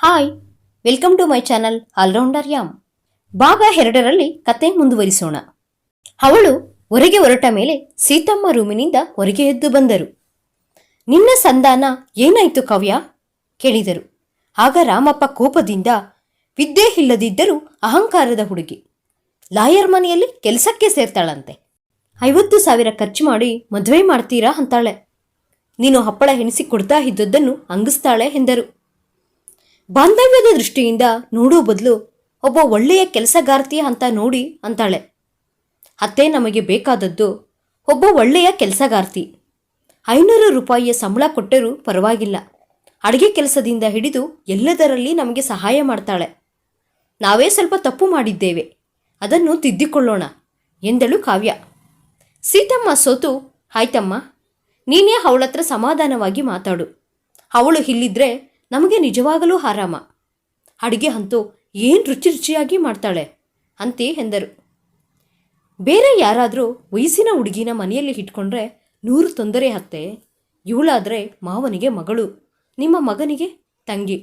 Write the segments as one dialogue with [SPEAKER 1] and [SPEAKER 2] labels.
[SPEAKER 1] Hi, welcome to my channel allrounder ಯಾಮ್. ಭಾಗ 2ರಲ್ಲಿ ಕತೆ ಮುಂದುವರಿಸೋಣ. ಅವಳು ಹೊರಗೆ ಹೊರಟ ಮೇಲೆ ಸೀತಮ್ಮ ರೂಮಿನಿಂದ ಹೊರಗೆ ಎದ್ದು ಬಂದರು. ನಿನ್ನ ಸಂಧಾನ ಏನಾಯ್ತು ಕಾವ್ಯ? ಕೇಳಿದರು. ಆಗ ರಾಮಪ್ಪ ಕೋಪದಿಂದ, ವಿದ್ಯೆ ಇಲ್ಲದಿದ್ದರೂ ಅಹಂಕಾರದ ಹುಡುಗಿ, ಲಾಯರ್ ಮನೆಯಲ್ಲಿ ಕೆಲಸಕ್ಕೆ ಸೇರ್ತಾಳಂತೆ. 50,000 ಖರ್ಚು ಮಾಡಿ ಮದುವೆ ಮಾಡ್ತೀರಾ ಅಂತಾಳೆ. ನೀನು ಹಪ್ಪಳ ಹೆಣಿಸಿ ಕೊಡ್ತಾ ಇದ್ದದ್ದನ್ನು ಅಂಗಿಸ್ತಾಳೆ ಎಂದರು. ಬಾಂಧವ್ಯದ ದೃಷ್ಟಿಯಿಂದ ನೋಡೋ ಬದಲು ಒಬ್ಬ ಒಳ್ಳೆಯ ಕೆಲಸಗಾರ್ತಿ ಅಂತ ನೋಡಿ ಅಂತಾಳೆ. ಅತ್ತೆ, ನಮಗೆ ಬೇಕಾದದ್ದು ಒಬ್ಬ ಒಳ್ಳೆಯ ಕೆಲಸಗಾರ್ತಿ. 500 ರೂಪಾಯಿಯ ಸಂಬಳ ಕೊಟ್ಟರೂ ಪರವಾಗಿಲ್ಲ. ಅಡುಗೆ ಕೆಲಸದಿಂದ ಹಿಡಿದು ಎಲ್ಲದರಲ್ಲಿ ನಮಗೆ ಸಹಾಯ ಮಾಡ್ತಾಳೆ. ನಾವೇ ಸ್ವಲ್ಪ ತಪ್ಪು ಮಾಡಿದ್ದೇವೆ, ಅದನ್ನು ತಿದ್ದಿಕೊಳ್ಳೋಣ ಎಂದಳು ಕಾವ್ಯ. ಸೀತಮ್ಮ ಸೋತು, ಆಯ್ತಮ್ಮ, ನೀನೇ ಅವಳತ್ರ ಸಮಾಧಾನವಾಗಿ ಮಾತಾಡು. ಅವಳು ಇಲ್ಲಿದ್ರೆ ನಮಗೆ ನಿಜವಾಗಲೂ ಆರಾಮ. ಅಡುಗೆ ಅಂತೂ ಏನು ರುಚಿ ರುಚಿಯಾಗಿ ಮಾಡ್ತಾಳೆ ಅಂತೆ ಎಂದರು. ಬೇರೆ ಯಾರಾದರೂ ವಯಸ್ಸಿನ ಹುಡುಗಿನ ಮನೆಯಲ್ಲಿ ಇಟ್ಕೊಂಡ್ರೆ 100 ತೊಂದರೆ ಅತ್ತೆ. ಇವಳಾದರೆ ಮಾವನಿಗೆ ಮಗಳು, ನಿಮ್ಮ ಮಗನಿಗೆ ತಂಗಿ.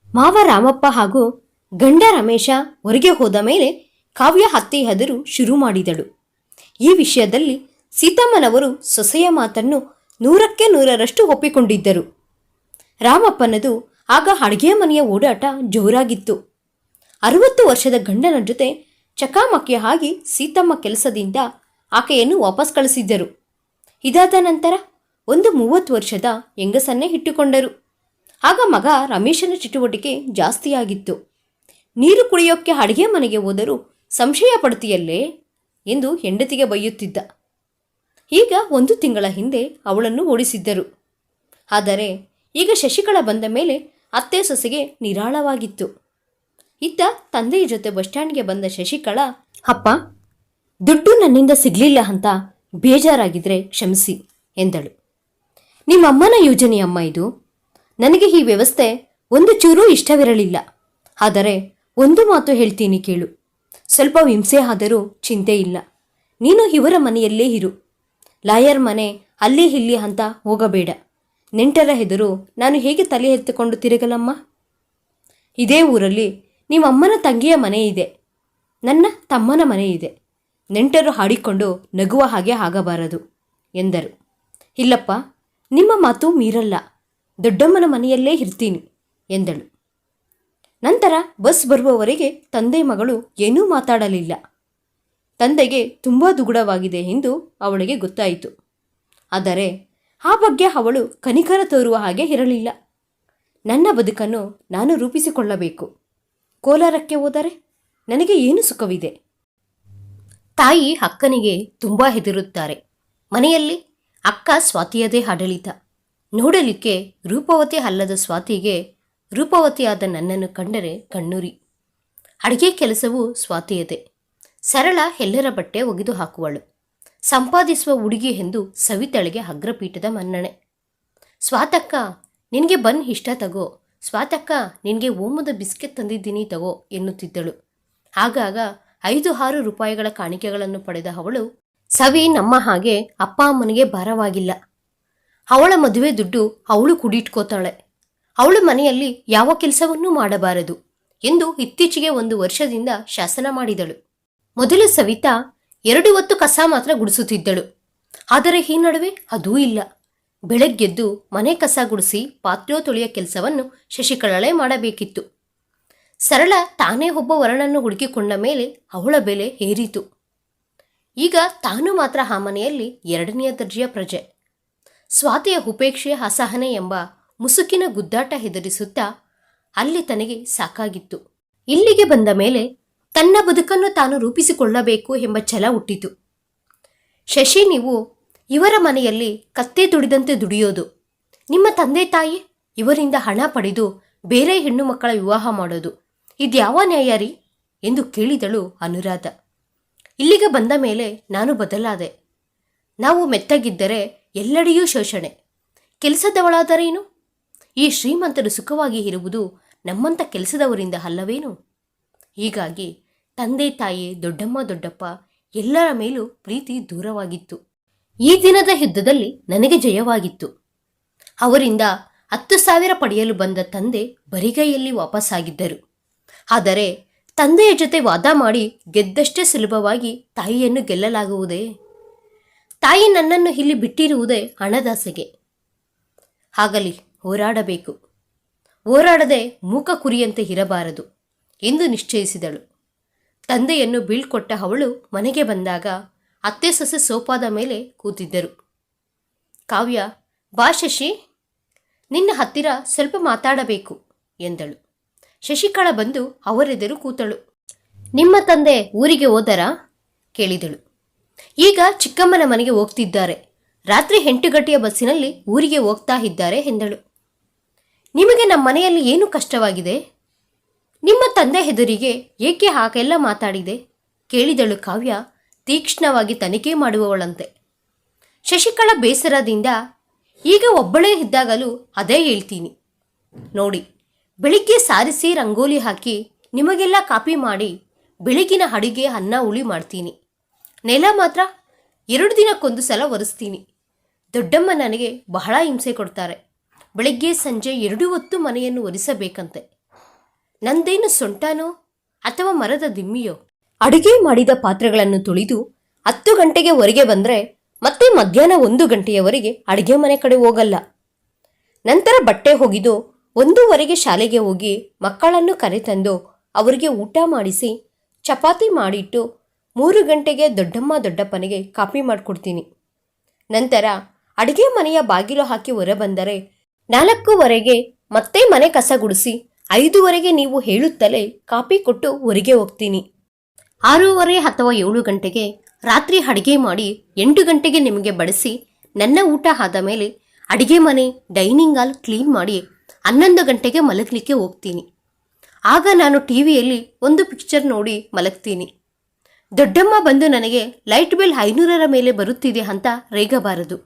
[SPEAKER 1] ಮಾವ ರಾಮಪ್ಪ ಹಾಗೂ ಗಂಡ ರಮೇಶ ಹೊರಗೆ ಹೋದ ಮೇಲೆ ಕಾವ್ಯ ಅತ್ತೆ ಹೆದರು ಶುರು ಮಾಡಿದಳು. ಈ ವಿಷಯದಲ್ಲಿ ಸೀತಮ್ಮನವರು ಸೊಸೆಯ ಮಾತನ್ನು 100ಕ್ಕೆ 100ರಷ್ಟು ಒಪ್ಪಿಕೊಂಡಿದ್ದರು. ರಾಮಪ್ಪನದು ಆಗ ಅಡುಗೆ ಮನೆಯ ಓಡಾಟ ಜೋರಾಗಿತ್ತು. 60 ವರ್ಷದ ಗಂಡನ ಜೊತೆ ಚಕಾಮಕಿಯ ಆಗಿ ಸೀತಮ್ಮ ಕೆಲಸದಿಂದ ಆಕೆಯನ್ನು ವಾಪಸ್ ಕಳಿಸಿದ್ದರು. ಇದಾದ ನಂತರ ಒಂದು 30 ವರ್ಷದ ಹೆಂಗಸನ್ನೇ ಇಟ್ಟುಕೊಂಡರು. ಆಗ ಮಗ ರಮೇಶನ ಚಟುವಟಿಕೆ ಜಾಸ್ತಿಯಾಗಿತ್ತು. ನೀರು ಕುಡಿಯೋಕ್ಕೆ ಅಡುಗೆ ಮನೆಗೆ ಹೋದರೂ ಸಂಶಯ ಪಡ್ತೀಯಲ್ಲೇ ಎಂದು ಹೆಂಡತಿಗೆ ಬೈಯುತ್ತಿದ್ದ. ಈಗ 1 ತಿಂಗಳ ಹಿಂದೆ ಅವಳನ್ನು ಓಡಿಸಿದ್ದರು. ಆದರೆ ಈಗ ಶಶಿಕಲಾ ಬಂದ ಮೇಲೆ ಅತ್ತೆ ಸೊಸೆಗೆ ನಿರಾಳವಾಗಿತ್ತು. ಇತ್ತ ತಂದೆಯ ಜೊತೆ ಬಸ್ ಸ್ಟ್ಯಾಂಡ್ಗೆ ಬಂದ ಶಶಿಕಲಾ, ಅಪ್ಪ, ದುಡ್ಡು ನನ್ನಿಂದ ಸಿಗಲಿಲ್ಲ ಅಂತ ಬೇಜಾರಾಗಿದ್ರೆ ಕ್ಷಮಿಸಿ ಎಂದಳು. ನಿಮ್ಮಮ್ಮನ ಯೋಜನೆಯಮ್ಮ ಇದು. ನನಗೆ ಈ ವ್ಯವಸ್ಥೆ ಒಂದು ಚೂರೂ ಇಷ್ಟವಿರಲಿಲ್ಲ. ಆದರೆ ಒಂದು ಮಾತು ಹೇಳ್ತೀನಿ ಕೇಳು. ಸ್ವಲ್ಪ ಹಿಂಸೆ ಆದರೂ ಚಿಂತೆ ಇಲ್ಲ. ನೀನು ಇವರ ಮನೆಯಲ್ಲೇ ಇರು. ಲಾಯರ್ ಮನೆ ಅಲ್ಲಿ ಇಲ್ಲಿ ಅಂತ ಹೋಗಬೇಡ. ನೆಂಟರ ಹೆದರು ನಾನು ಹೇಗೆ ತಲೆ ಎತ್ತಿಕೊಂಡು ತಿರುಗಲಮ್ಮ? ಇದೇ ಊರಲ್ಲಿ ನಿಮ್ಮಮ್ಮನ ತಂಗಿಯ ಮನೆ ಇದೆ, ನನ್ನ ತಮ್ಮನ ಮನೆ ಇದೆ. ನೆಂಟರು ಹಾಡಿಕೊಂಡು ನಗುವ ಹಾಗೆ ಆಗಬಾರದು ಎಂದರು. ಇಲ್ಲಪ್ಪ, ನಿಮ್ಮ ಮಾತು ಮೀರಲ್ಲ. ದೊಡ್ಡಮ್ಮನ ಮನೆಯಲ್ಲೇ ಇರ್ತೀನಿ ಎಂದಳು. ನಂತರ ಬಸ್ ಬರುವವರೆಗೆ ತಂದೆ ಮಗಳು ಏನೂ ಮಾತಾಡಲಿಲ್ಲ. ತಂದೆಗೆ ತುಂಬ ದುಗುಡವಾಗಿದೆ ಎಂದು ಅವಳಿಗೆ ಗೊತ್ತಾಯಿತು. ಆದರೆ ಆ ಬಗ್ಗೆ ಅವಳು ಕನಿಕರ ತೋರುವ ಹಾಗೆ ಇರಲಿಲ್ಲ. ನನ್ನ ಬದುಕನ್ನು ನಾನು ರೂಪಿಸಿಕೊಳ್ಳಬೇಕು. ಕೋಲಾರಕ್ಕೆ ಹೋದರೆ ನನಗೆ ಏನು ಸುಖವಿದೆ? ತಾಯಿ ಅಕ್ಕನಿಗೆ ತುಂಬ ಹೆದರುತ್ತಾರೆ. ಮನೆಯಲ್ಲಿ ಅಕ್ಕ ಸ್ವಾತಿಯದೇ ಆಡಳಿತ. ನೋಡಲಿಕ್ಕೆ ರೂಪವತಿ ಅಲ್ಲದ ಸ್ವಾತಿಗೆ ರೂಪವತಿಯಾದ ನನ್ನನ್ನು ಕಂಡರೆ ಕಣ್ಣುರಿ. ಅಡುಗೆ ಕೆಲಸವೂ ಸ್ವಾತಿಯದೇ. ಸರಳ ಎಲ್ಲರ ಬಟ್ಟೆ ಒಗೆದು ಹಾಕುವಳು. ಸಂಪಾದಿಸುವ ಹುಡುಗಿ ಎಂದು ಸವಿತಳಿಗೆ ಅಗ್ರಪೀಠದ ಮನ್ನಣೆ. ಸ್ವಾತಕ್ಕ, ನಿನಗೆ ಬನ್ ಇಷ್ಟ ತಗೋ. ಸ್ವಾತಕ್ಕ, ನಿನಗೆ ಓಮದ ಬಿಸ್ಕೆಟ್ ತಂದಿದ್ದೀನಿ ತಗೋ ಎನ್ನುತ್ತಿದ್ದಳು. ಆಗಾಗ 5-6 ರೂಪಾಯಿಗಳ ಕಾಣಿಕೆಗಳನ್ನು ಪಡೆದ ಅವಳು, ಸವಿ ನಮ್ಮ ಹಾಗೆ ಅಪ್ಪ ಅಮ್ಮನಿಗೆ ಭಾರವಾಗಿಲ್ಲ. ಅವಳ ಮದುವೆ ದುಡ್ಡು ಅವಳು ಕುಡಿಟ್ಕೋತಾಳೆ. ಅವಳ ಮನೆಯಲ್ಲಿ ಯಾವ ಕೆಲಸವನ್ನೂ ಮಾಡಬಾರದು ಎಂದು ಇತ್ತೀಚೆಗೆ 1 ವರ್ಷದಿಂದ ಶಾಸನ ಮಾಡಿದಳು. ಮೊದಲು ಸವಿತಾ 2 ಹೊತ್ತು ಕಸ ಮಾತ್ರ ಗುಡಿಸುತ್ತಿದ್ದಳು. ಆದರೆ ಈ ನಡುವೆ ಅದೂ ಇಲ್ಲ. ಬೆಳಗ್ಗೆದ್ದು ಮನೆ ಕಸ ಗುಡಿಸಿ ಪಾತ್ರೆ ತೊಳೆಯ ಕೆಲಸವನ್ನು ಶಶಿಕಲಳೇ ಮಾಡಬೇಕಿತ್ತು. ಸರಳ ತಾನೇ ಒಬ್ಬ ವರನನ್ನು ಹುಡುಕಿಕೊಂಡ ಮೇಲೆ ಅವಳ ಬೆಲೆ ಏರಿತು. ಈಗ ತಾನು ಮಾತ್ರ ಆ ಮನೆಯಲ್ಲಿ 2ನೇ ದರ್ಜೆಯ ಪ್ರಜೆ. ಸ್ವಾತಿಯ ಉಪೇಕ್ಷೆ, ಅಸಹನೆ ಎಂಬ ಮುಸುಕಿನ ಗುದ್ದಾಟ ಹೆದರಿಸುತ್ತಾ ಅಲ್ಲಿ ತನಗೆ ಸಾಕಾಗಿತ್ತು. ಇಲ್ಲಿಗೆ ಬಂದ ಮೇಲೆ ತನ್ನ ಬದುಕನ್ನು ತಾನು ರೂಪಿಸಿಕೊಳ್ಳಬೇಕು ಎಂಬ ಛಲ ಹುಟ್ಟಿತು. ಶಶಿ, ನೀವು ಇವರ ಮನೆಯಲ್ಲಿ ಕತ್ತೆ ದುಡಿದಂತೆ ದುಡಿಯೋದು. ನಿಮ್ಮ ತಂದೆ ತಾಯಿ ಇವರಿಂದ ಹಣ ಪಡೆದು ಬೇರೆ ಹೆಣ್ಣು ಮಕ್ಕಳ ವಿವಾಹ ಮಾಡೋದು. ಇದ್ಯಾವ ನ್ಯಾಯ ರೀ ಎಂದು ಕೇಳಿದಳು ಅನುರಾಧ. ಇಲ್ಲಿಗೆ ಬಂದ ಮೇಲೆ ನಾನು ಬದಲಾದೆ. ನಾವು ಮೆತ್ತಗಿದ್ದರೆ ಎಲ್ಲೆಡೆಯೂ ಶೋಷಣೆ. ಕೆಲಸದವಳಾದರೇನು? ಈ ಶ್ರೀಮಂತರು ಸುಖವಾಗಿ ಇರುವುದು ನಮ್ಮಂಥ ಕೆಲಸದವರಿಂದ ಅಲ್ಲವೇನು? ಹೀಗಾಗಿ ತಂದೆ ತಾಯಿ, ದೊಡ್ಡಮ್ಮ ದೊಡ್ಡಪ್ಪ ಎಲ್ಲರ ಮೇಲೂ ಪ್ರೀತಿ ದೂರವಾಗಿತ್ತು. ಈ ದಿನದ ಯುದ್ಧದಲ್ಲಿ ನನಗೆ ಜಯವಾಗಿತ್ತು. ಅವರಿಂದ 10,000 ಪಡೆಯಲು ಬಂದ ತಂದೆ ಬರಿಗೈಯಲ್ಲಿ ವಾಪಸ್ಸಾಗಿದ್ದರು. ಆದರೆ ತಂದೆಯ ಜೊತೆ ವಾದ ಮಾಡಿ ಗೆದ್ದಷ್ಟೇ ಸುಲಭವಾಗಿ ತಾಯಿಯನ್ನು ಗೆಲ್ಲಲಾಗುವುದೇ? ತಾಯಿ ನನ್ನನ್ನು ಇಲ್ಲಿ ಬಿಟ್ಟಿರುವುದೇ ಹಣದಾಸೆಗೆ. ಆಗಲಿ, ಹೋರಾಡಬೇಕು. ಹೋರಾಡದೆ ಮೂಕ ಕುರಿಯಂತೆ ಇರಬಾರದು ಎಂದು ನಿಶ್ಚಯಿಸಿದಳು. ತಂದೆಯನ್ನು ಬೀಳ್ಕೊಟ್ಟ ಅವಳು ಮನೆಗೆ ಬಂದಾಗ ಅತ್ತೆ ಸೊಸೆ ಸೋಫಾದ ಮೇಲೆ ಕೂತಿದ್ದರು. ಕಾವ್ಯ, ಬಾ ಶಶಿ, ನಿನ್ನ ಹತ್ತಿರ ಸ್ವಲ್ಪ ಮಾತಾಡಬೇಕು ಎಂದಳು. ಶಶಿಕಲಾ ಬಂದು ಅವರೆದುರು ಕೂತಳು. ನಿಮ್ಮ ತಂದೆ ಊರಿಗೆ ಹೋದರಾ ಕೇಳಿದಳು. ಈಗ ಚಿಕ್ಕಮ್ಮನ ಮನೆಗೆ ಹೋಗ್ತಿದ್ದಾರೆ. ರಾತ್ರಿ 8 ಗಂಟೆಯ ಬಸ್ಸಿನಲ್ಲಿ ಊರಿಗೆ ಹೋಗ್ತಾ ಇದ್ದಾರೆ ಎಂದಳು. ನಿಮಗೆ ನಮ್ಮ ಮನೆಯಲ್ಲಿ ಏನು ಕಷ್ಟವಾಗಿದೆ? ನಿಮ್ಮ ತಂದೆ ಎದುರಿಗೆ ಏಕೆ ಹಾಗೆಲ್ಲ ಮಾತಾಡಿದೆ ಕೇಳಿದಳು ಕಾವ್ಯ ತೀಕ್ಷ್ಣವಾಗಿ ತನಿಖೆ ಮಾಡುವವಳಂತೆ. ಶಶಿಕಲಾ ಬೇಸರದಿಂದ, ಈಗ ಒಬ್ಬಳೇ ಇದ್ದಾಗಲೂ ಅದೇ ಹೇಳ್ತೀನಿ ನೋಡಿ. ಬೆಳಿಗ್ಗೆ ಸಾರಿಸಿ ರಂಗೋಲಿ ಹಾಕಿ ನಿಮಗೆಲ್ಲ ಕಾಪಿ ಮಾಡಿ ಬೆಳಗಿನ ಅಡುಗೆ ಅನ್ನ ಹುಳಿ ಮಾಡ್ತೀನಿ. ನೆಲ ಮಾತ್ರ 2 ದಿನಕ್ಕೊಂದು ಸಲ ಒರೆಸ್ತೀನಿ. ದೊಡ್ಡಮ್ಮ ನನಗೆ ಬಹಳ ಹಿಂಸೆ ಕೊಡ್ತಾರೆ. ಬೆಳಗ್ಗೆ ಸಂಜೆ 2 ಹೊತ್ತು ಮನೆಯನ್ನು ಒರೆಸಬೇಕಂತೆ. ನಂದೇನು ಸೊಂಟನೋ ಅಥವಾ ಮರದ ದಿಮ್ಮಿಯೋ? ಅಡುಗೆ ಮಾಡಿದ ಪಾತ್ರೆಗಳನ್ನು ತೊಳೆದು 10 ಗಂಟೆಗೆ ಹೊರಗೆ ಬಂದರೆ ಮತ್ತೆ ಮಧ್ಯಾಹ್ನ 1 ಗಂಟೆಯವರೆಗೆ ಅಡುಗೆ ಮನೆ ಕಡೆ ಹೋಗಲ್ಲ. ನಂತರ ಬಟ್ಟೆ ಒಗೆದು 1:15 ಶಾಲೆಗೆ ಹೋಗಿ ಮಕ್ಕಳನ್ನು ಕರೆತಂದು ಅವರಿಗೆ ಊಟ ಮಾಡಿಸಿ ಚಪಾತಿ ಮಾಡಿಟ್ಟು 3 ಗಂಟೆಗೆ ದೊಡ್ಡಮ್ಮ ದೊಡ್ಡಪ್ಪನಿಗೆ ಕಾಫಿ ಮಾಡಿಕೊಡ್ತೀನಿ. ನಂತರ ಅಡುಗೆ ಮನೆಯ ಬಾಗಿಲು ಹಾಕಿ ಹೊರ ಬಂದರೆ 4:15 ಮತ್ತೆ ಮನೆ ಕಸ ಗುಡಿಸಿ 5:15 ನೀವು ಹೇಳುತ್ತಲೇ ಕಾಫಿ ಕೊಟ್ಟು ಹೊರಗೆ ಹೋಗ್ತೀನಿ. 6:30 ಅಥವಾ 7 ಗಂಟೆಗೆ ರಾತ್ರಿ ಅಡುಗೆ ಮಾಡಿ 8 ಗಂಟೆಗೆ ನಿಮಗೆ ಬಡಿಸಿ ನನ್ನ ಊಟ ಆದ ಮೇಲೆ ಅಡುಗೆ ಮನೆ ಡೈನಿಂಗ್ ಹಾಲ್ ಕ್ಲೀನ್ ಮಾಡಿ 11 ಗಂಟೆಗೆ ಮಲಗಲಿಕ್ಕೆ ಹೋಗ್ತೀನಿ. ಆಗ ನಾನು ಟಿವಿಯಲ್ಲಿ ಒಂದು ಪಿಕ್ಚರ್ ನೋಡಿ ಮಲಗ್ತೀನಿ. ದೊಡ್ಡಮ್ಮ ಬಂದು ನನಗೆ ಲೈಟ್ ಬಿಲ್ 500ರ ಮೇಲೆ ಬರುತ್ತಿದೆ ಅಂತ ರೇಗಬಾರದು.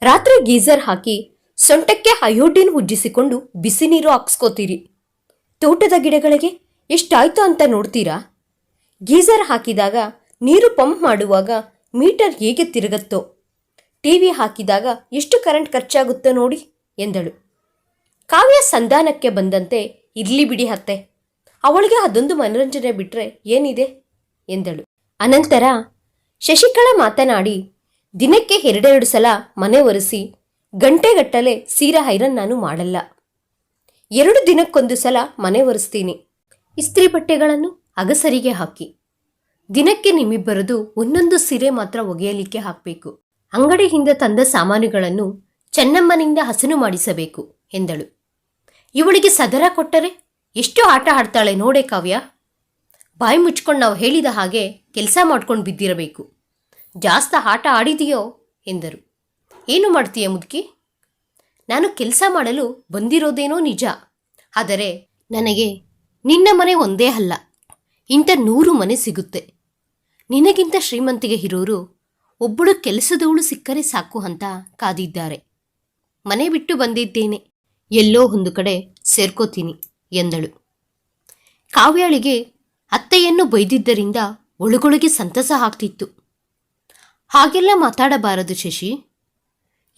[SPEAKER 1] ರಾತ್ರಿ ಗೀಸರ್ ಹಾಕಿ ಸೊಂಟಕ್ಕೆ ಅಯೋಡಿನ್ ಉಜ್ಜಿಸಿಕೊಂಡು ಬಿಸಿ ನೀರು ಹಾಕ್ಸ್ಕೋತೀರಿ. ತೋಟದ ಗಿಡಗಳಿಗೆ ಎಷ್ಟಾಯ್ತು ಅಂತ ನೋಡ್ತೀರಾ? ಗೀಸರ್ ಹಾಕಿದಾಗ ನೀರು ಪಂಪ್ ಮಾಡುವಾಗ ಮೀಟರ್ ಹೇಗೆ ತಿರುಗತ್ತೋ, ಟಿವಿ ಹಾಕಿದಾಗ ಎಷ್ಟು ಕರೆಂಟ್ ಖರ್ಚಾಗುತ್ತೋ ನೋಡಿ ಎಂದಳು. ಕಾವ್ಯ ಸಂಧಾನಕ್ಕೆ ಬಂದಂತೆ, ಇರ್ಲಿ ಬಿಡಿ ಅತ್ತೆ, ಅವಳಿಗೆ ಅದೊಂದು ಮನರಂಜನೆ ಬಿಟ್ಟರೆ ಏನಿದೆ ಎಂದಳು. ಅನಂತರ ಶಶಿಕಲಾ ಮಾತನಾಡಿ, ದಿನಕ್ಕೆ 2 ಸಲ ಮನೆ ಒರೆಸಿ ಗಂಟೆಗಟ್ಟಲೆ ಸೀರೆ ಐರನ್ ನಾನು ಮಾಡಲ್ಲ. 2 ದಿನಕ್ಕೊಂದು ಸಲ ಮನೆ ಒರೆಸ್ತೀನಿ. ಇಸ್ತ್ರಿ ಬಟ್ಟೆಗಳನ್ನು ಅಗಸರಿಗೆ ಹಾಕಿ ದಿನಕ್ಕೆ ನಿಮ್ಮಿಬ್ಬರದು ಒಂದೊಂದು ಸೀರೆ ಮಾತ್ರ ಒಗೆಯಲಿಕ್ಕೆ ಹಾಕಬೇಕು. ಅಂಗಡಿಯಿಂದ ತಂದ ಸಾಮಾನುಗಳನ್ನು ಚೆನ್ನಮ್ಮನಿಂದ ಹಸನು ಮಾಡಿಸಬೇಕು ಎಂದಳು. ಇವಳಿಗೆ ಸದರ ಕೊಟ್ಟರೆ ಎಷ್ಟು ಆಟ ಆಡ್ತಾಳೆ ನೋಡೆ ಕಾವ್ಯ. ಬಾಯಿ ಮುಚ್ಕೊಂಡು ನಾವು ಹೇಳಿದ ಹಾಗೆ ಕೆಲಸ ಮಾಡ್ಕೊಂಡು ಬಿದ್ದಿರಬೇಕು. ಜಾಸ್ತಿ ಆಟ ಆಡಿದೆಯೋ ಎಂದರು. ಏನು ಮಾಡ್ತೀಯ ಮುದುಕಿ? ನಾನು ಕೆಲಸ ಮಾಡಲು ಬಂದಿರೋದೇನೋ ನಿಜ, ಆದರೆ ನನಗೆ ನಿನ್ನ ಮನೆ ಒಂದೇ ಅಲ್ಲ, ಇಂಥ 100 ಮನೆ ಸಿಗುತ್ತೆ. ನಿನಗಿಂತ ಶ್ರೀಮಂತಿಗೆ ಇರೋರು ಒಬ್ಬಳು ಕೆಲಸದವಳು ಸಿಕ್ಕರೆ ಸಾಕು ಅಂತ ಕಾದಿದ್ದಾರೆ. ಮನೆ ಬಿಟ್ಟು ಬಂದಿದ್ದೇನೆ, ಎಲ್ಲೋ ಒಂದು ಕಡೆ ಸೇರ್ಕೋತೀನಿ ಎಂದಳು. ಕಾವ್ಯಾಳಿಗೆ ಅತ್ತೆಯನ್ನು ಬೈದಿದ್ದರಿಂದ ಒಳಗೊಳಗೆ ಸಂತಸ ಆಗ್ತಿತ್ತು. ಹಾಗೆಲ್ಲ ಮಾತಾಡಬಾರದು ಶಶಿ.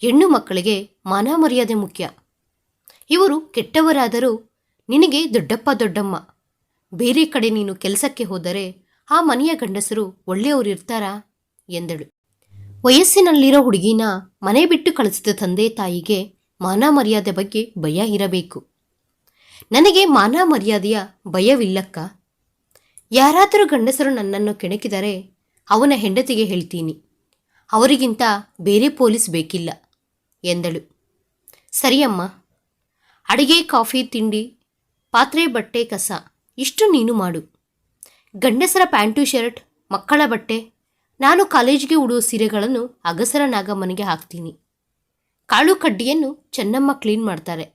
[SPEAKER 1] ಹೆಣ್ಣು ಮಕ್ಕಳಿಗೆ ಮಾನ ಮರ್ಯಾದೆ ಮುಖ್ಯ. ಇವರು ಕೆಟ್ಟವರಾದರೂ ನಿನಗೆ ದೊಡ್ಡಪ್ಪ ದೊಡ್ಡಮ್ಮ. ಬೇರೆ ಕಡೆ ನೀನು ಕೆಲಸಕ್ಕೆ ಹೋದರೆ ಆ ಮನೆಯ ಗಂಡಸರು ಒಳ್ಳೆಯವರಿರ್ತಾರಾ ಎಂದಳು. ವಯಸ್ಸಿನಲ್ಲಿರೋ ಹುಡುಗಿನ ಮನೆ ಬಿಟ್ಟು ಕಳಿಸಿದ ತಂದೆ ತಾಯಿಗೆ ಮಾನ ಮರ್ಯಾದೆ ಬಗ್ಗೆ ಭಯ ಇರಬೇಕು. ನನಗೆ ಮಾನ ಮರ್ಯಾದೆಯ ಭಯವಿಲ್ಲಕ್ಕ. ಯಾರಾದರೂ ಗಂಡಸರು ನನ್ನನ್ನು ಕೆಣಕಿದರೆ ಅವನ ಹೆಂಡತಿಗೆ ಹೇಳ್ತೀನಿ. ಅವರಿಗಿಂತ ಬೇರೆ ಪೊಲೀಸ್ ಬೇಕಿಲ್ಲ ಎಂದಳು. ಸರಿಯಮ್ಮ, ಅಡಿಗೆ, ಕಾಫಿ, ತಿಂಡಿ, ಪಾತ್ರೆ, ಬಟ್ಟೆ, ಕಸ ಇಷ್ಟು ನೀನು ಮಾಡು. ಗಂಡಸರ ಪ್ಯಾಂಟು ಶರ್ಟ್, ಮಕ್ಕಳ ಬಟ್ಟೆ, ನಾನು ಕಾಲೇಜಿಗೆ ಉಡುವ ಸೀರೆಗಳನ್ನು ಅಗಸರ ನಾಗಮ್ಮನಿಗೆ ಹಾಕ್ತೀನಿ. ಕಾಳು ಕಡ್ಡಿಯನ್ನು ಚೆನ್ನಮ್ಮ ಕ್ಲೀನ್ ಮಾಡ್ತಾರೆ.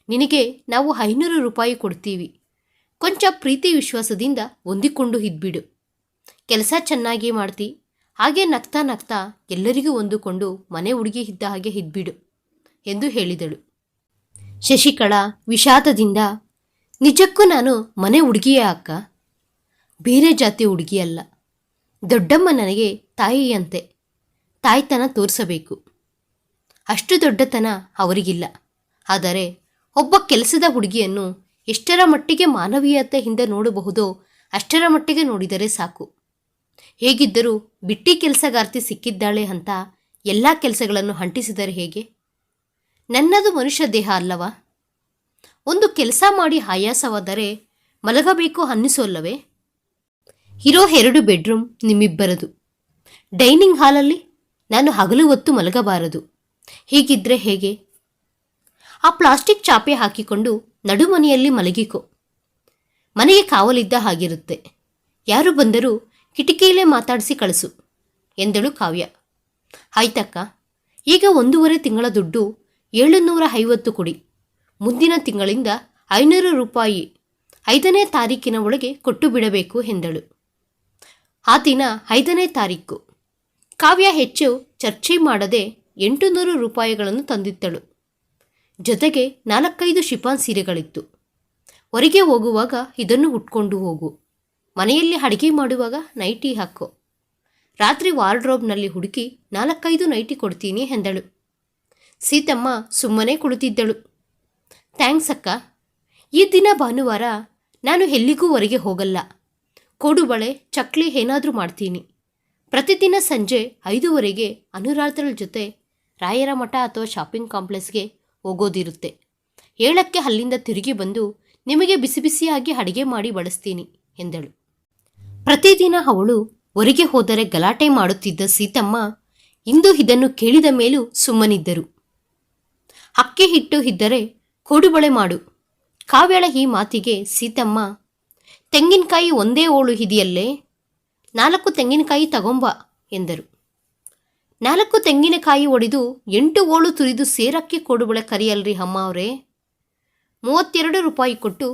[SPEAKER 1] ನಿನಗೆ ನಾವು 500 ರೂಪಾಯಿ ಕೊಡ್ತೀವಿ. ಕೊಂಚ ಪ್ರೀತಿ ವಿಶ್ವಾಸದಿಂದ ಹೊಂದಿಕೊಂಡು ಇದ್ಬಿಡು. ಕೆಲಸ ಚೆನ್ನಾಗಿ ಮಾಡ್ತಿ. ಹಾಗೆ ನಗ್ತಾ ನಗ್ತಾ ಎಲ್ಲರಿಗೂ ಹೊಂದಿಕೊಂಡು ಮನೆ ಹುಡುಗಿ ಇದ್ದ ಹಾಗೆ ಇದ್ಬಿಡು ಎಂದು ಹೇಳಿದಳು. ಶಶಿಕಲಾ ವಿಷಾದದಿಂದ, ನಿಜಕ್ಕೂ ನಾನು ಮನೆ ಹುಡುಗಿಯೇ ಅಕ್ಕ, ಬೇರೆ ಜಾತಿ ಹುಡುಗಿಯಲ್ಲ. ದೊಡ್ಡಮ್ಮ ನನಗೆ ತಾಯಿಯಂತೆ. ತಾಯ್ತನ ತೋರಿಸಬೇಕು. ಅಷ್ಟು ದೊಡ್ಡತನ ಅವರಿಗಿಲ್ಲ. ಆದರೆ ಒಬ್ಬ ಕೆಲಸದ ಹುಡುಗಿಯನ್ನು ಎಷ್ಟರ ಮಟ್ಟಿಗೆ ಮಾನವೀಯತೆಯಿಂದ ನೋಡಬಹುದೋ ಅಷ್ಟರ ಮಟ್ಟಿಗೆ ನೋಡಿದರೆ ಸಾಕು. ಹೇಗಿದ್ದರೂ ಬಿಟ್ಟಿ ಕೆಲಸಗಾರ್ತಿ ಸಿಕ್ಕಿದ್ದಾಳೆ ಅಂತ ಎಲ್ಲ ಕೆಲಸಗಳನ್ನು ಅಂಟಿಸಿದರೆ ಹೇಗೆ? ನನ್ನದು ಮನುಷ್ಯ ದೇಹ ಅಲ್ಲವಾ? ಒಂದು ಕೆಲಸ ಮಾಡಿ ಆಯಾಸವಾದರೆ ಮಲಗಬೇಕು ಅನ್ನಿಸೋಲ್ಲವೇ? ಇರೋ 2 ಬೆಡ್ರೂಮ್ ನಿಮ್ಮಿಬ್ಬರದು. ಡೈನಿಂಗ್ ಹಾಲಲ್ಲಿ ನಾನು ಹಗಲು ಹೊತ್ತು ಮಲಗಬಾರದು. ಹೀಗಿದ್ರೆ ಹೇಗೆ? ಆ ಪ್ಲಾಸ್ಟಿಕ್ ಚಾಪೆ ಹಾಕಿಕೊಂಡು ನಡುಮನೆಯಲ್ಲಿ ಮಲಗಿಕೋ. ಮನೆಗೆ ಕಾವಲಿದ್ದ ಹಾಗಿರುತ್ತೆ. ಯಾರು ಬಂದರೂ ಕಿಟಕಿಯಲ್ಲೇ ಮಾತಾಡಿಸಿ ಕಳಿಸು ಎಂದಳು ಕಾವ್ಯ. ಆಯ್ತಕ್ಕ, ಈಗ 1.5 ತಿಂಗಳ ದುಡ್ಡು 750 ಕೊಡಿ. ಮುಂದಿನ ತಿಂಗಳಿಂದ 500 ರೂಪಾಯಿ 5ನೇ ತಾರೀಕಿನ ಒಳಗೆ ಕೊಟ್ಟು ಬಿಡಬೇಕು ಎಂದಳು. ಆ ದಿನ 5ನೇ ತಾರೀಕು. ಕಾವ್ಯ ಹೆಚ್ಚು ಚರ್ಚೆ ಮಾಡದೆ 800 ರೂಪಾಯಿಗಳನ್ನು ತಂದಿತ್ತಳು. ಜೊತೆಗೆ 4-5 ಶಿಫಾನ್ ಸೀರೆಗಳಿತ್ತು. ಹೊರಗೆ ಹೋಗುವಾಗ ಇದನ್ನು ಉಟ್ಕೊಂಡು ಹೋಗು, ಮನೆಯಲ್ಲಿ ಅಡಿಗೆ ಮಾಡುವಾಗ ನೈಟಿ ಹಾಕೋ, ರಾತ್ರಿ ವಾರ್ಡ್ರೋಬ್ನಲ್ಲಿ ಹುಡುಕಿ 4-5 ನೈಟಿ ಕೊಡ್ತೀನಿ ಎಂದಳು. ಸೀತಮ್ಮ ಸುಮ್ಮನೆ ಕುಳಿತಿದ್ದಳು. ಥ್ಯಾಂಕ್ಸ್ ಅಕ್ಕ, ಈ ದಿನ ಭಾನುವಾರ ನಾನು ಎಲ್ಲಿಗೂ ಹೊರಗೆ ಹೋಗಲ್ಲ. ಕೋಡುಬಳೆ ಚಕ್ಲಿ ಏನಾದರೂ ಮಾಡ್ತೀನಿ. ಪ್ರತಿದಿನ ಸಂಜೆ 5:30ಗೆ ಅನುರಾಧಳ ಜೊತೆ ರಾಯರ ಮಠ ಅಥವಾ ಶಾಪಿಂಗ್ ಕಾಂಪ್ಲೆಕ್ಸ್ಗೆ ಹೋಗೋದಿರುತ್ತೆ. 7ಕ್ಕೆ ಅಲ್ಲಿಂದ ತಿರುಗಿ ಬಂದು ನಿಮಗೆ ಬಿಸಿ ಬಿಸಿಯಾಗಿ ಅಡಿಗೆ ಮಾಡಿ ಬಡಿಸ್ತೀನಿ ಎಂದಳು. ಪ್ರತಿದಿನ ಅವಳು ಹೊರಗೆ ಹೋದರೆ ಗಲಾಟೆ ಮಾಡುತ್ತಿದ್ದ ಸೀತಮ್ಮ ಇಂದು ಇದನ್ನು ಕೇಳಿದ ಮೇಲೂ ಸುಮ್ಮನಿದ್ದರು. ಅಕ್ಕಿ ಹಿಟ್ಟು ಇದ್ದರೆ ಕೋಡುಬಳೆ ಮಾಡು. ಕಾವ್ಯಳ ಈ ಮಾತಿಗೆ ಸೀತಮ್ಮ, ತೆಂಗಿನಕಾಯಿ ಒಂದೇ ಓಳು ಇದೆಯಲ್ಲೇ, 4 ತೆಂಗಿನಕಾಯಿ ತಗೊಂಬ ಎಂದರು. 4 ತೆಂಗಿನಕಾಯಿ ಒಡೆದು 8 ಓಳು ತುರಿದು ಸೇರಕ್ಕಿ ಕೋಡುಬಳೆ ಕರಿಯಲ್ರಿ ಅಮ್ಮ ಅವರೇ. 32 ರೂಪಾಯಿ ಕೊಟ್ಟು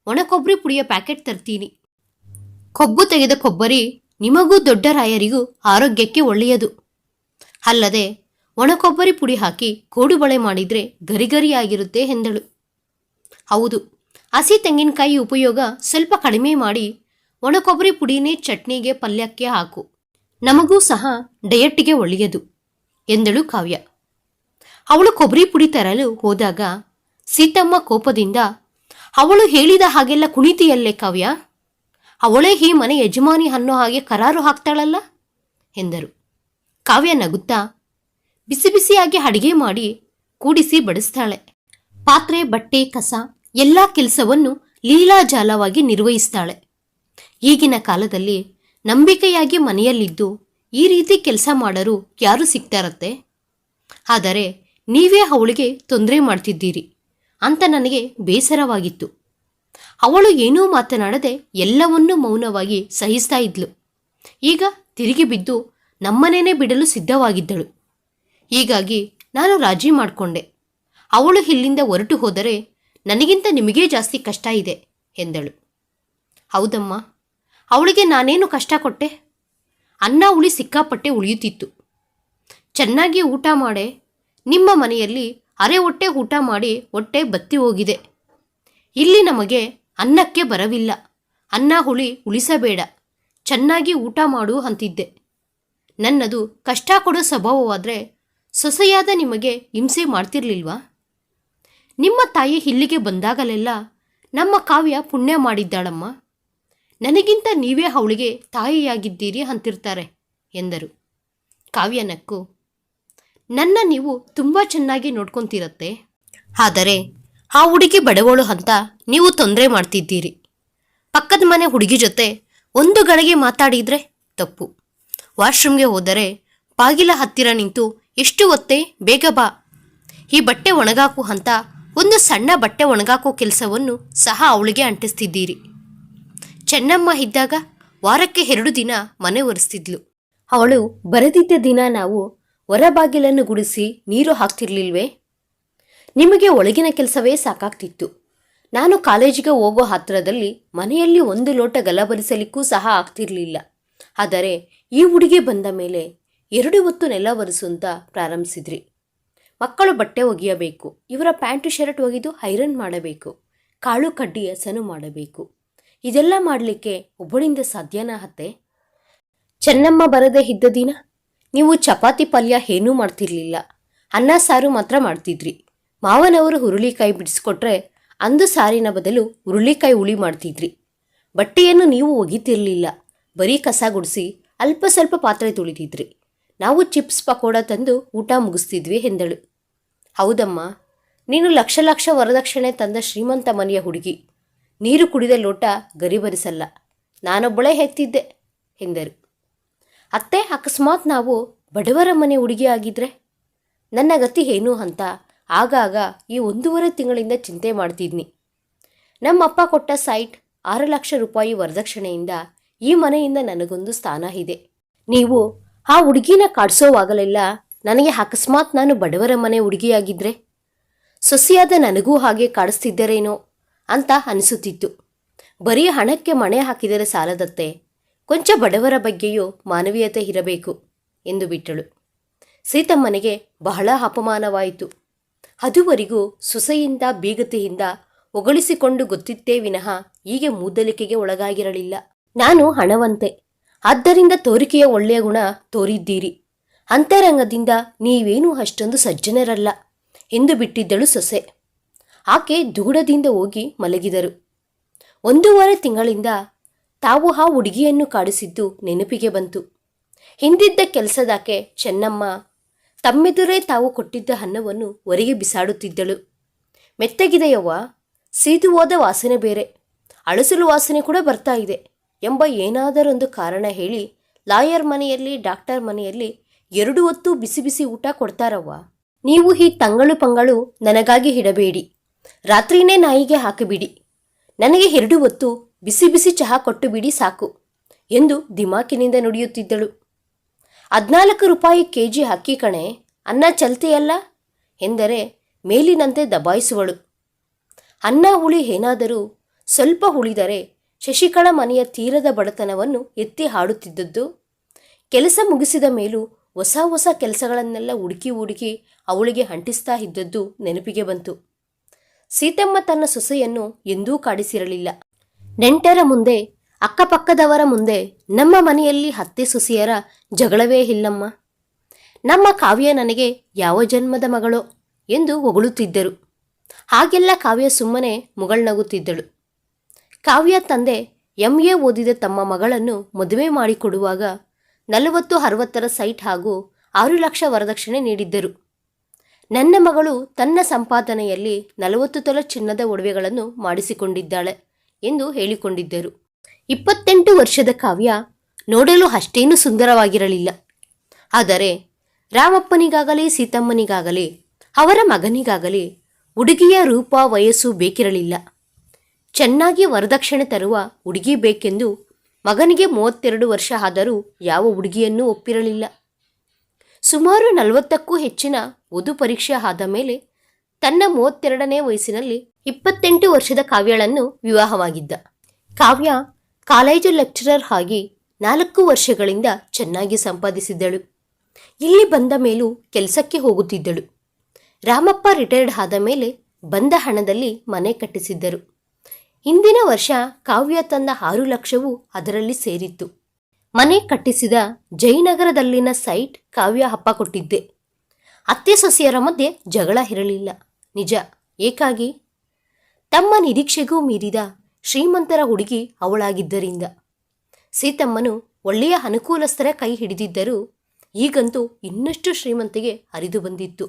[SPEAKER 1] ಒಣಕೊಬ್ಬರಿ ಪುಡಿಯ ಪ್ಯಾಕೆಟ್ ತರ್ತೀನಿ. ಕೊಬ್ಬು ತೆಗೆದ ಕೊಬ್ಬರಿ ನಿಮಗೂ ದೊಡ್ಡ ರಾಯರಿಗೂ ಆರೋಗ್ಯಕ್ಕೆ ಒಳ್ಳೆಯದು. ಅಲ್ಲದೆ ಒಣಕೊಬ್ಬರಿ ಪುಡಿ ಹಾಕಿ ಕೋಡುಬಳೆ ಮಾಡಿದರೆ ಗರಿಗರಿಯಾಗಿರುತ್ತೆ ಎಂದಳು. ಹೌದು, ಹಸಿ ತೆಂಗಿನಕಾಯಿ ಉಪಯೋಗ ಸ್ವಲ್ಪ ಕಡಿಮೆ ಮಾಡಿ ಒಣಕೊಬ್ಬರಿ ಪುಡಿನೇ ಚಟ್ನಿಗೆ ಪಲ್ಯಕ್ಕೆ ಹಾಕು, ನಮಗೂ ಸಹ ಡಯಟ್ಗೆ ಒಳ್ಳೆಯದು ಎಂದಳು ಕಾವ್ಯ. ಅವಳು ಕೊಬ್ಬರಿ ಪುಡಿ ತರಲು ಹೋದಾಗ ಸೀತಮ್ಮ ಕೋಪದಿಂದ, ಅವಳು ಹೇಳಿದ ಹಾಗೆಲ್ಲ ಕುಣಿತಿಯಲ್ಲೇ ಕಾವ್ಯ, ಅವಳೇ ಈ ಮನೆ ಯಜಮಾನಿ ಅನ್ನೋ ಹಾಗೆ ಕರಾರು ಹಾಕ್ತಾಳಲ್ಲ ಎಂದರು. ಕಾವ್ಯ ನಗುತ್ತಾ, ಬಿಸಿ ಬಿಸಿಯಾಗಿ ಅಡಿಗೆ ಮಾಡಿ ಕೂಡಿಸಿ ಬಡಿಸ್ತಾಳೆ. ಪಾತ್ರೆ ಬಟ್ಟೆ ಕಸ ಎಲ್ಲ ಕೆಲಸವನ್ನು ಲೀಲಾಜಾಲವಾಗಿ ನಿರ್ವಹಿಸ್ತಾಳೆ. ಈಗಿನ ಕಾಲದಲ್ಲಿ ನಂಬಿಕೆಯಾಗಿ ಮನೆಯಲ್ಲಿದ್ದು ಈ ರೀತಿ ಕೆಲಸ ಮಾಡಲು ಯಾರು ಸಿಗ್ತಾರತ್ತೆ? ಆದರೆ ನೀವೇ ಅವಳಿಗೆ ತೊಂದರೆ ಮಾಡ್ತಿದ್ದೀರಿ ಅಂತ ನನಗೆ ಬೇಸರವಾಗಿತ್ತು. ಅವಳು ಏನೂ ಮಾತನಾಡದೆ ಎಲ್ಲವನ್ನೂ ಮೌನವಾಗಿ ಸಹಿಸ್ತಾ ಇದ್ಲು. ಈಗ ತಿರುಗಿ ಬಿದ್ದು ನಮ್ಮನೇನೆ ಬಿಡಲು ಸಿದ್ಧವಾಗಿದ್ದಳು. ಹೀಗಾಗಿ ನಾನು ರಾಜಿ ಮಾಡಿಕೊಂಡೆ. ಅವಳು ಇಲ್ಲಿಂದ ಹೊರಟು ಹೋದರೆ ನನಗಿಂತ ನಿಮಗೇ ಜಾಸ್ತಿ ಕಷ್ಟ ಇದೆ ಎಂದಳು. ಹೌದಮ್ಮ, ಅವಳಿಗೆ ನಾನೇನು ಕಷ್ಟ ಕೊಟ್ಟೆ? ಅನ್ನ ಹುಳಿ ಸಿಕ್ಕಾಪಟ್ಟೆ ಉಳಿಯುತ್ತಿತ್ತು. ಚೆನ್ನಾಗಿ ಊಟ ಮಾಡೆ. ನಿಮ್ಮ ಮನೆಯಲ್ಲಿ ಅರೆ ಹೊಟ್ಟೆ ಊಟ ಮಾಡಿ ಹೊಟ್ಟೆ ಬತ್ತಿ ಹೋಗಿದೆ. ಇಲ್ಲಿ ನಮಗೆ ಅನ್ನಕ್ಕೆ ಬರವಿಲ್ಲ. ಅನ್ನ ಹುಳಿ ಉಳಿಸಬೇಡ, ಚೆನ್ನಾಗಿ ಊಟ ಮಾಡು ಅಂತಿದ್ದೆ. ನನ್ನದು ಕಷ್ಟ ಕೊಡೋ ಸ್ವಭಾವವಾದರೆ ಸೊಸೆಯಾದ ನಿಮಗೆ ಹಿಂಸೆ ಮಾಡ್ತಿರ್ಲಿಲ್ವಾ? ನಿಮ್ಮ ತಾಯಿ ಇಲ್ಲಿಗೆ ಬಂದಾಗಲೆಲ್ಲ ನಮ್ಮ ಕಾವ್ಯ ಪುಣ್ಯ ಮಾಡಿದ್ದಾಳಮ್ಮ, ನನಗಿಂತ ನೀವೇ ಅವಳಿಗೆ ತಾಯಿಯಾಗಿದ್ದೀರಿ ಅಂತಿರ್ತಾರೆ ಎಂದರು. ಕಾವ್ಯ ನಕ್ಕು, ನನ್ನ ನೀವು ತುಂಬ ಚೆನ್ನಾಗಿ ನೋಡ್ಕೊತಿರತ್ತೆ, ಆದರೆ ಆ ಹುಡುಗಿ ಬಡವಳು ಅಂತ ನೀವು ತೊಂದರೆ ಮಾಡ್ತಿದ್ದೀರಿ. ಪಕ್ಕದ ಮನೆ ಹುಡುಗಿ ಜೊತೆ ಒಂದು ಗಳಿಗೆ ಮಾತಾಡಿದರೆ ತಪ್ಪು. ವಾಶ್ರೂಮ್ಗೆ ಹೋದರೆ ಬಾಗಿಲ ಹತ್ತಿರ ನಿಂತು ಎಷ್ಟು ಹೊತ್ತೆ ಬೇಗ ಬಾ, ಈ ಬಟ್ಟೆ ಒಣಗಾಕು ಅಂತ ಒಂದು ಸಣ್ಣ ಬಟ್ಟೆ ಒಣಗಾಕೋ ಕೆಲಸವನ್ನು ಸಹ ಅವಳಿಗೆ ಅಂಟಿಸ್ತಿದ್ದೀರಿ. ಚೆನ್ನಮ್ಮ ಇದ್ದಾಗ ವಾರಕ್ಕೆ 2 ದಿನ ಮನೆ ಒರೆಸ್ತಿದ್ಲು. ಅವಳು ಬರೆದಿದ್ದ ದಿನ ನಾವು ಹೊರಬಾಗಿಲನ್ನು ಗುಡಿಸಿ ನೀರು ಹಾಕ್ತಿರ್ಲಿಲ್ವೇ? ನಿಮಗೆ ಒಳಗಿನ ಕೆಲಸವೇ ಸಾಕಾಗ್ತಿತ್ತು. ನಾನು ಕಾಲೇಜಿಗೆ ಹೋಗೋ ಹತ್ತಿರದಲ್ಲಿ ಮನೆಯಲ್ಲಿ 1 ಲೋಟ ಗಲಭರಿಸಲಿಕ್ಕೂ ಸಹ ಆಗ್ತಿರ್ಲಿಲ್ಲ. ಆದರೆ ಈ ಹುಡುಗಿ ಬಂದ ಮೇಲೆ 2 ಹೊತ್ತು ನೆಲ ಒರೆಸು ಅಂತ ಪ್ರಾರಂಭಿಸಿದ್ರಿ. ಮಕ್ಕಳು ಬಟ್ಟೆ ಒಗೆಯಬೇಕು, ಇವರ ಪ್ಯಾಂಟು ಶರ್ಟ್ ಒಗೆದು ಐರನ್ ಮಾಡಬೇಕು, ಕಾಳು ಕಡ್ಡಿ ಹಸನು ಮಾಡಬೇಕು. ಇದೆಲ್ಲ ಮಾಡಲಿಕ್ಕೆ ಒಬ್ಬಳಿಂದ ಸಾಧ್ಯನಾ ಅತ್ತೆ? ಚೆನ್ನಮ್ಮ ಬರದೇ ಇದ್ದ ದಿನ ನೀವು ಚಪಾತಿ ಪಲ್ಯ ಏನೂ ಮಾಡ್ತಿರ್ಲಿಲ್ಲ, ಅನ್ನ ಸಾರು ಮಾತ್ರ ಮಾಡ್ತಿದ್ರಿ. ಮಾವನವರು ಹುರುಳಿಕಾಯಿ ಬಿಡಿಸ್ಕೊಟ್ರೆ ಅಂದು ಸಾರಿನ ಬದಲು ಹುರುಳಿಕಾಯಿ ಹುಳಿ ಮಾಡ್ತಿದ್ರಿ. ಬಟ್ಟೆಯನ್ನು ನೀವು ಒಗಿತಿರ್ಲಿಲ್ಲ, ಬರೀ ಕಸ ಗುಡಿಸಿ ಅಲ್ಪ ಸ್ವಲ್ಪ ಪಾತ್ರೆ ತೊಳಿತಿದ್ರಿ. ನಾವು ಚಿಪ್ಸ್ ಪಕೋಡ ತಂದು ಊಟ ಮುಗಿಸ್ತಿದ್ವಿ ಎಂದಳು. ಹೌದಮ್ಮ, ನೀನು ಲಕ್ಷ ಲಕ್ಷ ವರದಕ್ಷಿಣೆ ತಂದ ಶ್ರೀಮಂತ ಮನೆಯ ಹುಡುಗಿ. ನೀರು ಕುಡಿದ ಲೋಟ ಗರಿಬರಿಸಲ್ಲ, ನಾನೊಬ್ಬಳೇ ಹೆತ್ತಿದ್ದೆ ಎಂದರು. ಅತ್ತೆ, ಅಕಸ್ಮಾತ್ ನಾವು ಬಡವರ ಮನೆ ಹುಡುಗಿ ಆಗಿದ್ರೆ ನನ್ನ ಗತಿ ಏನು ಅಂತ ಆಗಾಗ ಈ 1.5 ತಿಂಗಳಿಂದ ಚಿಂತೆ ಮಾಡ್ತಿದ್ನಿ. ನಮ್ಮಪ್ಪ ಕೊಟ್ಟ ಸೈಟ್ 6 ಲಕ್ಷ ರೂಪಾಯಿ ವರದಕ್ಷಿಣೆಯಿಂದ ಈ ಮನೆಯಿಂದ ನನಗೊಂದು ಸ್ಥಾನ ಇದೆ. ನೀವು ಆ ಹುಡುಗಿನ ಕಾಡಿಸೋವಾಗಲೆಲ್ಲ ನನಗೆ ಅಕಸ್ಮಾತ್ ನಾನು ಬಡವರ ಮನೆ ಹುಡುಗಿಯಾಗಿದ್ದರೆ ಸೊಸೆಯಾದ ನನಗೂ ಹಾಗೆ ಕಾಡಿಸ್ತಿದ್ದರೇನೋ ಅಂತ ಅನಿಸುತ್ತಿತ್ತು. ಬರೀ ಹಣಕ್ಕೆ ಮಣೆ ಹಾಕಿದರೆ ಸಾಲದತ್ತೆ, ಕೊಂಚ ಬಡವರ ಬಗ್ಗೆಯೂ ಮಾನವೀಯತೆ ಇರಬೇಕು ಎಂದು ಬಿಟ್ಟಳು. ಸೀತಮ್ಮನಿಗೆ ಬಹಳ ಅಪಮಾನವಾಯಿತು. ಅದುವರೆಗೂ ಸೊಸೆಯಿಂದ ಬೀಗತಿಯಿಂದ ಹೊಗಳಿಸಿಕೊಂಡು ಗೊತ್ತಿತ್ತೇ ವಿನಃ ಹೀಗೆ ಮೂದಲಿಕೆಗೆ ಒಳಗಾಗಿರಲಿಲ್ಲ. ನಾನು ಹಣವಂತೆ, ಆದ್ದರಿಂದ ತೋರಿಕೆಯ ಒಳ್ಳೆಯ ಗುಣ ತೋರಿದ್ದೀರಿ. ಅಂತರಂಗದಿಂದ ನೀವೇನೂ ಅಷ್ಟೊಂದು ಸಜ್ಜನರಲ್ಲ ಎಂದು ಬಿಟ್ಟಿದ್ದಳು ಸೊಸೆ. ಆಕೆ ದುಗುಡದಿಂದ ಹೋಗಿ ಮಲಗಿದರು. 1.5 ತಿಂಗಳಿಂದ ತಾವು ಆ ಹುಡುಗಿಯನ್ನು ಕಾಡಿಸಿದ್ದು ನೆನಪಿಗೆ ಬಂತು. ಹಿಂದಿದ್ದ ಕೆಲಸದಾಕೆ ಚೆನ್ನಮ್ಮ ತಮ್ಮೆದುರೇ ತಾವು ಕೊಟ್ಟಿದ್ದ ಅನ್ನವನ್ನು ಹೊರಗೆ ಬಿಸಾಡುತ್ತಿದ್ದಳು. ಮೆತ್ತಗಿದೆಯವ್ವ, ಸೀದು ಹೋದ ವಾಸನೆ ಬೇರೆ, ಅಳಸಲು ವಾಸನೆ ಕೂಡ ಬರ್ತಾ ಇದೆ ಎಂಬ ಏನಾದರೊಂದು ಕಾರಣ ಹೇಳಿ ಲಾಯರ್ ಮನೆಯಲ್ಲಿ ಡಾಕ್ಟರ್ ಮನೆಯಲ್ಲಿ 2 ಹೊತ್ತು ಬಿಸಿ ಬಿಸಿ ಊಟ ಕೊಡ್ತಾರವ್ವ. ನೀವು ಈ ತಂಗಳು ಪಂಗಳು ನನಗಾಗಿ ಇಡಬೇಡಿ, ರಾತ್ರಿನೇ ನಾಯಿಗೆ ಹಾಕಿಬಿಡಿ, ನನಗೆ 2 ಹೊತ್ತು ಬಿಸಿ ಬಿಸಿ ಚಹಾ ಕೊಟ್ಟು ಬಿಡಿ ಸಾಕು ಎಂದು ದಿಮಾಕಿನಿಂದ ನುಡಿಯುತ್ತಿದ್ದಳು. 14 ರೂಪಾಯಿ ಕೆಜಿ ಅಕ್ಕಿ ಕಣೆ, ಅನ್ನ ಚಲ್ತೆಯಲ್ಲ ಎಂದರೆ ಮೇಲಿನಂತೆ ದಬಾಯಿಸುವಳು. ಅನ್ನ ಹುಳಿ ಏನಾದರೂ ಸ್ವಲ್ಪ ಉಳಿದರೆ ಶಶಿಕಳ ಮನೆಯ ತೀರದ ಬಡತನವನ್ನು ಎತ್ತಿ ಹಾಡುತ್ತಿದ್ದದ್ದು. ಕೆಲಸ ಮುಗಿಸಿದ ಮೇಲೂ ಹೊಸ ಹೊಸ ಕೆಲಸಗಳನ್ನೆಲ್ಲ ಹುಡುಕಿ ಅವಳಿಗೆ ಅಂಟಿಸ್ತಾ ಇದ್ದದ್ದು ನೆನಪಿಗೆ ಬಂತು. ಸೀತಮ್ಮ ತನ್ನ ಸೊಸೆಯನ್ನು ಎಂದೂ ಕಾಡಿಸಿರಲಿಲ್ಲ. ನೆಂಟರ ಮುಂದೆ, ಅಕ್ಕಪಕ್ಕದವರ ಮುಂದೆ ನಮ್ಮ ಮನೆಯಲ್ಲಿ ಅತ್ತೆ ಸೊಸೆಯರ ಜಗಳವೇ ಇಲ್ಲಮ್ಮ. ನಮ್ಮ ಕಾವ್ಯ ನನಗೆ ಯಾವ ಜನ್ಮದ ಮಗಳೋ ಎಂದು ಹೊಗಳುತ್ತಿದ್ದರು. ಹಾಗೆಲ್ಲ ಕಾವ್ಯ ಸುಮ್ಮನೆ ಮುಗಳ್ನಗುತ್ತಿದ್ದಳು. ಕಾವ್ಯ ತಂದೆ MA ಓದಿದ ತಮ್ಮ ಮಗಳನ್ನು ಮದುವೆ ಮಾಡಿಕೊಡುವಾಗ 40-60 ಸೈಟ್ ಹಾಗೂ 6 ಲಕ್ಷ ವರದಕ್ಷಿಣೆ ನೀಡಿದ್ದರು. ನನ್ನ ಮಗಳು ತನ್ನ ಸಂಪಾದನೆಯಲ್ಲಿ 40 ತೊಲೆ ಚಿನ್ನದ ಒಡವೆಗಳನ್ನು ಮಾಡಿಸಿಕೊಂಡಿದ್ದಾಳೆ ಎಂದು ಹೇಳಿಕೊಂಡಿದ್ದರು. 28 ವರ್ಷದ ಕಾವ್ಯ ನೋಡಲು ಅಷ್ಟೇನೂ ಸುಂದರವಾಗಿರಲಿಲ್ಲ. ಆದರೆ ರಾಮಪ್ಪನಿಗಾಗಲಿ ಸೀತಮ್ಮನಿಗಾಗಲಿ ಅವರ ಮಗನಿಗಾಗಲಿ ಹುಡುಗಿಯ ರೂಪ ವಯಸ್ಸು ಬೇಕಿರಲಿಲ್ಲ. ಚೆನ್ನಾಗಿ ವರದಕ್ಷಿಣೆ ತರುವ ಹುಡುಗಿ ಬೇಕೆಂದು ಮಗನಿಗೆ 32 ವರ್ಷ ಆದರೂ ಯಾವ ಹುಡುಗಿಯನ್ನೂ ಒಪ್ಪಿರಲಿಲ್ಲ. ಸುಮಾರು 40ಕ್ಕೂ ಹೆಚ್ಚಿನ ವಧು ಪರೀಕ್ಷೆ ಆದ ಮೇಲೆ ತನ್ನ 32ನೇ ವಯಸ್ಸಿನಲ್ಲಿ 28 ವರ್ಷದ ಕಾವ್ಯಳನ್ನು ವಿವಾಹವಾಗಿದ್ದ. ಕಾವ್ಯ ಕಾಲೇಜು ಲೆಕ್ಚರರ್ ಆಗಿ 4 ವರ್ಷಗಳಿಂದ ಚೆನ್ನಾಗಿ ಸಂಪಾದಿಸಿದ್ದಳು. ಇಲ್ಲಿ ಬಂದ ಮೇಲೂ ಕೆಲಸಕ್ಕೆ ಹೋಗುತ್ತಿದ್ದಳು. ರಾಮಪ್ಪ ರಿಟೈರ್ಡ್ ಆದ ಮೇಲೆ ಬಂದ ಹಣದಲ್ಲಿ ಮನೆ ಕಟ್ಟಿಸಿದ್ದರು. ಹಿಂದಿನ ವರ್ಷ ಕಾವ್ಯ ತಂದ 6 ಲಕ್ಷವೂ ಅದರಲ್ಲಿ ಸೇರಿತ್ತು. ಮನೆ ಕಟ್ಟಿಸಿದ ಜಯನಗರದಲ್ಲಿನ ಸೈಟ್ ಕಾವ್ಯ ಅಪ್ಪ ಕೊಟ್ಟಿದ್ದೆ. ಅತ್ತೆ ಸೊಸೆಯರ ಮಧ್ಯೆ ಜಗಳ ಇರಲಿಲ್ಲ. ನಿಜ, ಏಕಾಗಿ ತಮ್ಮ ನಿರೀಕ್ಷೆಗೂ ಮೀರಿದ ಶ್ರೀಮಂತರ ಹುಡುಗಿ ಅವಳಾಗಿದ್ದರಿಂದ. ಸೀತಮ್ಮನು ಒಳ್ಳೆಯ ಅನುಕೂಲಸ್ಥರ ಕೈ ಹಿಡಿದಿದ್ದರೂ ಈಗಂತೂ ಇನ್ನಷ್ಟು ಶ್ರೀಮಂತಿಗೆ ಹರಿದು ಬಂದಿತ್ತು.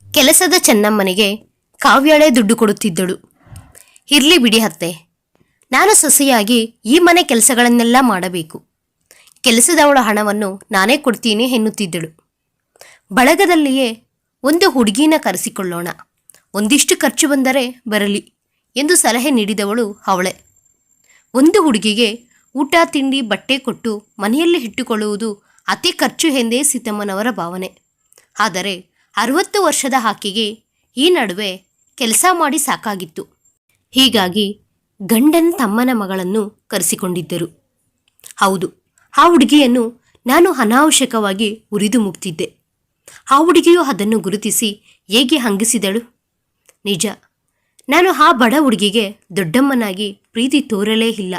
[SPEAKER 1] ಕೆಲಸದ ಚೆನ್ನಮ್ಮನಿಗೆ ಕಾವ್ಯಳೇ ದುಡ್ಡು ಕೊಡುತ್ತಿದ್ದಳು. ಇರ್ಲಿ ಬಿಡಿ ಅತ್ತೆ, ನಾನು ಸೊಸೆಯಾಗಿ ಈ ಮನೆ ಕೆಲಸಗಳನ್ನೆಲ್ಲ ಮಾಡಬೇಕು, ಕೆಲಸದವಳ ಹಣವನ್ನು ನಾನೇ ಕೊಡ್ತೀನಿ ಎನ್ನುತ್ತಿದ್ದಳು. ಬಳಗದಲ್ಲಿಯೇ ಒಂದು ಹುಡುಗಿನ ಕರೆಸಿಕೊಳ್ಳೋಣ, ಒಂದಿಷ್ಟು ಖರ್ಚು ಬಂದರೆ ಬರಲಿ ಎಂದು ಸಲಹೆ ನೀಡಿದವಳು ಅವಳೇ. ಒಂದು ಹುಡುಗಿಗೆ ಊಟ ತಿಂಡಿ ಬಟ್ಟೆ ಕೊಟ್ಟು ಮನೆಯಲ್ಲಿ ಇಟ್ಟುಕೊಳ್ಳುವುದು ಅತಿ ಖರ್ಚು ಎಂದೇ ಸೀತಮ್ಮನವರ ಭಾವನೆ. ಆದರೆ 60 ವರ್ಷದ ಆಕೆಗೆ ಈ ನಡುವೆ ಕೆಲಸ ಮಾಡಿ ಸಾಕಾಗಿತ್ತು. ಹೀಗಾಗಿ ಗಂಡನ ತಮ್ಮನ ಮಗಳನ್ನು ಕರೆಸಿಕೊಂಡಿದ್ದರು. ಹೌದು, ಆ ಹುಡುಗಿಯನ್ನು ನಾನು ಅನಾವಶ್ಯಕವಾಗಿ ಉರಿದು ಮುಗ್ತಿದ್ದೆ. ಆ ಹುಡುಗಿಯು ಅದನ್ನು ಗುರುತಿಸಿ ಹೇಗೆ ಹಂಗಿಸಿದಳು. ನಿಜ, ನಾನು ಆ ಬಡ ಹುಡುಗಿಗೆ ದೊಡ್ಡಮ್ಮನಾಗಿ ಪ್ರೀತಿ ತೋರಲೇ ಇಲ್ಲ.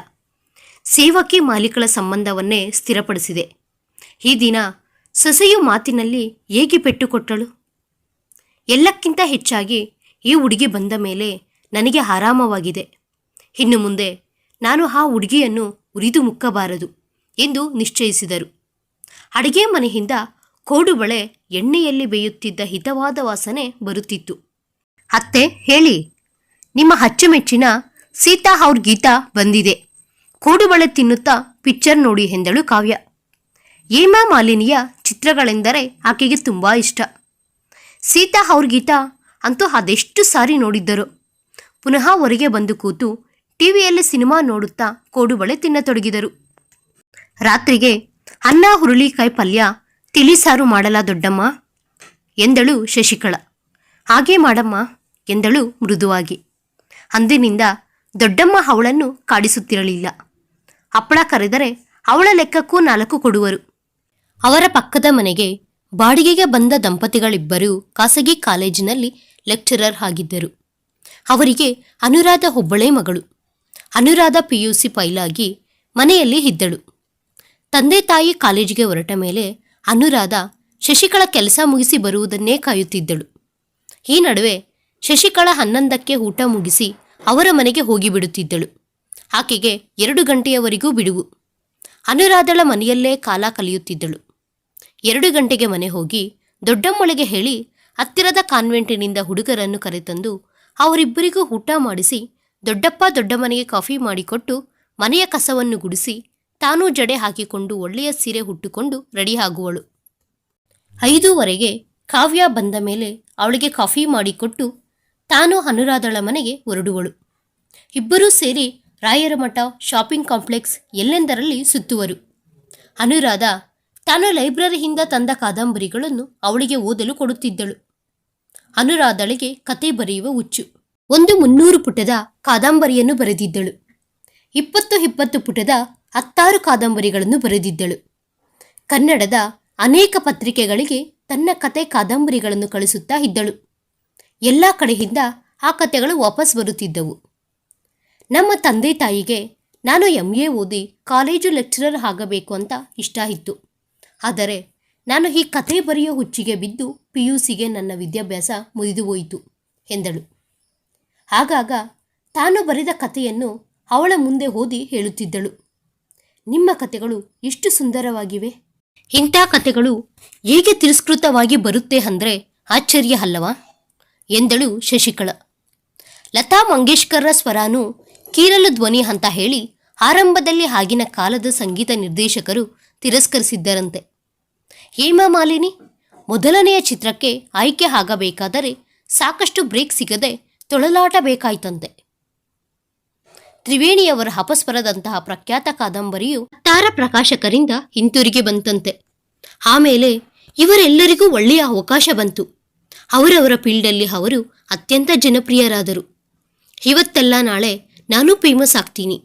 [SPEAKER 1] ಸೇವಕಿ ಮಾಲೀಕಳ ಸಂಬಂಧವನ್ನೇ ಸ್ಥಿರಪಡಿಸಿದೆ. ಈ ದಿನ ಸೊಸೆಯು ಮಾತಿನಲ್ಲಿ ಹೇಗೆ ಪೆಟ್ಟು ಕೊಟ್ಟಳು. ಎಲ್ಲಕ್ಕಿಂತ ಹೆಚ್ಚಾಗಿ ಈ ಹುಡುಗಿ ಬಂದ ಮೇಲೆ ನನಗೆ ಆರಾಮವಾಗಿದೆ. ಇನ್ನು ಮುಂದೆ ನಾನು ಆ ಹುಡುಗಿಯನ್ನು ಉರಿದು ಮುಕ್ಕಬಾರದು ಎಂದು ನಿಶ್ಚಯಿಸಿದರು. ಅಡಿಗೆ ಮನೆಯಿಂದ ಕೋಡುಬಳೆ ಎಣ್ಣೆಯಲ್ಲಿ ಬೇಯುತ್ತಿದ್ದ ಹಿತವಾದ ವಾಸನೆ ಬರುತ್ತಿತ್ತು. ಅತ್ತೆ ಹೇಳಿ, ನಿಮ್ಮ ಅಚ್ಚುಮೆಚ್ಚಿನ ಸೀತಾ ಅವ್ರ ಗೀತಾ ಬಂದಿದೆ. ಕೋಡುಬಳೆ ತಿನ್ನುತ್ತಾ ಪಿಕ್ಚರ್ ನೋಡಿ ಎಂದಳು ಕಾವ್ಯ. ಹೇಮಾ ಮಾಲಿನಿಯ ಚಿತ್ರಗಳೆಂದರೆ ಆಕೆಗೆ ತುಂಬ ಇಷ್ಟ. ಸೀತಾ ಅವ್ರ ಗೀತಾ ಅಂತೂ ಅದೆಷ್ಟು ಸಾರಿ ನೋಡಿದ್ದರು. ಪುನಃ ಹೊರಗೆ ಬಂದು ಕೂತು ಟಿವಿಯಲ್ಲಿ ಸಿನಿಮಾ ನೋಡುತ್ತಾ ಕೋಡುಬಳೆ ತಿನ್ನತೊಡಗಿದರು. ರಾತ್ರಿಗೆ ಅನ್ನ ಹುರುಳಿಕಾಯಿ ಪಲ್ಯ ತಿಳಿಸಾರು ಮಾಡಲ ದೊಡ್ಡಮ್ಮ ಎಂದಳು ಶಶಿಕಲಾ. ಹಾಗೆ ಮಾಡಮ್ಮ ಎಂದಳು ಮೃದುವಾಗಿ. ಅಂದಿನಿಂದ ದೊಡ್ಡಮ್ಮ ಅವಳನ್ನು ಕಾಡಿಸುತ್ತಿರಲಿಲ್ಲ. ಹಪ್ಪಳ ಕರೆದರೆ ಅವಳ ಲೆಕ್ಕಕ್ಕೂ 4 ಕೊಡುವರು. ಅವರ ಪಕ್ಕದ ಮನೆಗೆ ಬಾಡಿಗೆಗೆ ಬಂದ ದಂಪತಿಗಳಿಬ್ಬರು ಖಾಸಗಿ ಕಾಲೇಜಿನಲ್ಲಿ ಲೆಕ್ಚರರ್ ಆಗಿದ್ದರು. ಅವರಿಗೆ ಅನುರಾಧ ಒಬ್ಬಳೇ ಮಗಳು. ಅನುರಾಧ PUC ಫೈಲಾಗಿ ಮನೆಯಲ್ಲಿ ಇದ್ದಳು. ತಂದೆ ತಾಯಿ ಕಾಲೇಜಿಗೆ ಹೊರಟ ಮೇಲೆ ಅನುರಾಧ ಶಶಿಕಲಾ ಕೆಲಸ ಮುಗಿಸಿ ಬರುವುದನ್ನೇ ಕಾಯುತ್ತಿದ್ದಳು. ಈ ನಡುವೆ ಶಶಿಕಲಾ 11ಕ್ಕೆ ಊಟ ಮುಗಿಸಿ ಅವರ ಮನೆಗೆ ಹೋಗಿಬಿಡುತ್ತಿದ್ದಳು. ಆಕೆಗೆ 2 ಗಂಟೆಯವರೆಗೂ ಬಿಡುವು. ಅನುರಾಧಳ ಮನೆಯಲ್ಲೇ ಕಾಲ ಕಳೆಯುತ್ತಿದ್ದಳು. 2 ಗಂಟೆಗೆ ಮನೆ ಹೋಗಿ ದೊಡ್ಡಮ್ಮಳಿಗೆ ಹೇಳಿ ಹತ್ತಿರದ ಕಾನ್ವೆಂಟಿನಿಂದ ಹುಡುಗರನ್ನು ಕರೆತಂದು ಅವರಿಬ್ಬರಿಗೂ ಊಟ ಮಾಡಿಸಿ ದೊಡ್ಡಪ್ಪ ದೊಡ್ಡಮ್ಮನಿಗೆ ಕಾಫಿ ಮಾಡಿಕೊಟ್ಟು ಮನೆಯ ಕಸವನ್ನು ಗುಡಿಸಿ ತಾನೂ ಜಡೆ ಹಾಕಿಕೊಂಡು ಒಳ್ಳೆಯ ಸೀರೆ ಹುಟ್ಟುಕೊಂಡು ರೆಡಿ ಆಗುವಳು. 5:15ಗೆ ಕಾವ್ಯ ಬಂದ ಮೇಲೆ ಅವಳಿಗೆ ಕಾಫಿ ಮಾಡಿಕೊಟ್ಟು ತಾನು ಅನುರಾಧಳ ಮನೆಗೆ ಹೊರಡುವಳು. ಇಬ್ಬರೂ ಸೇರಿ ರಾಯರ ಮಠ, ಶಾಪಿಂಗ್ ಕಾಂಪ್ಲೆಕ್ಸ್ ಎಲ್ಲೆಂದರಲ್ಲಿ ಸುತ್ತುವರು. ಅನುರಾಧ ತಾನು ಲೈಬ್ರರಿಯಿಂದ ತಂದ ಕಾದಂಬರಿಗಳನ್ನು ಅವಳಿಗೆ ಓದಲು ಕೊಡುತ್ತಿದ್ದಳು. ಅನುರಾಧಳಿಗೆ ಕತೆ ಬರೆಯುವ ಹುಚ್ಚು. ಒಂದು 300 ಪುಟದ ಕಾದಂಬರಿಯನ್ನು ಬರೆದಿದ್ದಳು. 20 ಪುಟದ 16 ಕಾದಂಬರಿಗಳನ್ನು ಬರೆದಿದ್ದಳು. ಕನ್ನಡದ ಅನೇಕ ಪತ್ರಿಕೆಗಳಿಗೆ ತನ್ನ ಕತೆ ಕಾದಂಬರಿಗಳನ್ನು ಕಳಿಸುತ್ತಾ ಇದ್ದಳು. ಎಲ್ಲ ಕಡೆಯಿಂದ ಆ ಕತೆಗಳು ವಾಪಸ್ ಬರುತ್ತಿದ್ದವು. ನಮ್ಮ ತಂದೆ ತಾಯಿಗೆ ನಾನು MA ಓದಿ ಕಾಲೇಜು ಲೆಕ್ಚರರ್ ಆಗಬೇಕು ಅಂತ ಇಷ್ಟ ಇತ್ತು. ಆದರೆ ನಾನು ಈ ಕತೆ ಬರೆಯೋ ಹುಚ್ಚಿಗೆ ಬಿದ್ದು PUCಗೆ ನನ್ನ ವಿದ್ಯಾಭ್ಯಾಸ ಮುರಿದು ಹೋಯಿತು ಎಂದಳು. ಆಗಾಗ ತಾನು ಬರೆದ ಕಥೆಯನ್ನು ಅವಳ ಮುಂದೆ ಓದಿ ಹೇಳುತ್ತಿದ್ದಳು. ನಿಮ್ಮ ಕತೆಗಳು ಎಷ್ಟು ಸುಂದರವಾಗಿವೆ. ಇಂಥ ಕತೆಗಳು ಹೇಗೆ ತಿರಸ್ಕೃತವಾಗಿ ಬರುತ್ತೆ ಅಂದರೆ ಆಶ್ಚರ್ಯ ಅಲ್ಲವಾ ಎಂದಳು ಶಶಿಕಲಾ. ಲತಾ ಮಂಗೇಶ್ಕರ್ರ ಸ್ವರಾನು ಕೀರಲು ಧ್ವನಿ ಅಂತ ಹೇಳಿ ಆರಂಭದಲ್ಲಿ ಆಗಿನ ಕಾಲದ ಸಂಗೀತ ನಿರ್ದೇಶಕರು ತಿರಸ್ಕರಿಸಿದ್ದರಂತೆ. ಹೇಮಾ ಮಾಲಿನಿ ಮೊದಲನೆಯ ಚಿತ್ರಕ್ಕೆ ಆಯ್ಕೆ ಆಗಬೇಕಾದರೆ ಸಾಕಷ್ಟು ಬ್ರೇಕ್ ಸಿಗದೆ ತೊಳಲಾಟ ಬೇಕಾಯ್ತಂತೆ. ತ್ರಿವೇಣಿಯವರ ಅಪಸ್ವರದಂತಹ ಪ್ರಖ್ಯಾತ ಕಾದಂಬರಿಯು ತಾರ ಪ್ರಕಾಶಕರಿಂದ ಹಿಂತಿರುಗಿ ಬಂತಂತೆ. ಆಮೇಲೆ ಇವರೆಲ್ಲರಿಗೂ ಒಳ್ಳೆಯ ಅವಕಾಶ ಬಂತು. ಅವರವರ ಫೀಲ್ಡಲ್ಲಿ ಅವರು ಅತ್ಯಂತ ಜನಪ್ರಿಯರಾದರು. ಇವತ್ತೆಲ್ಲ ನಾಳೆ ನಾನು ಫೇಮಸ್ ಆಗ್ತೀನಿ,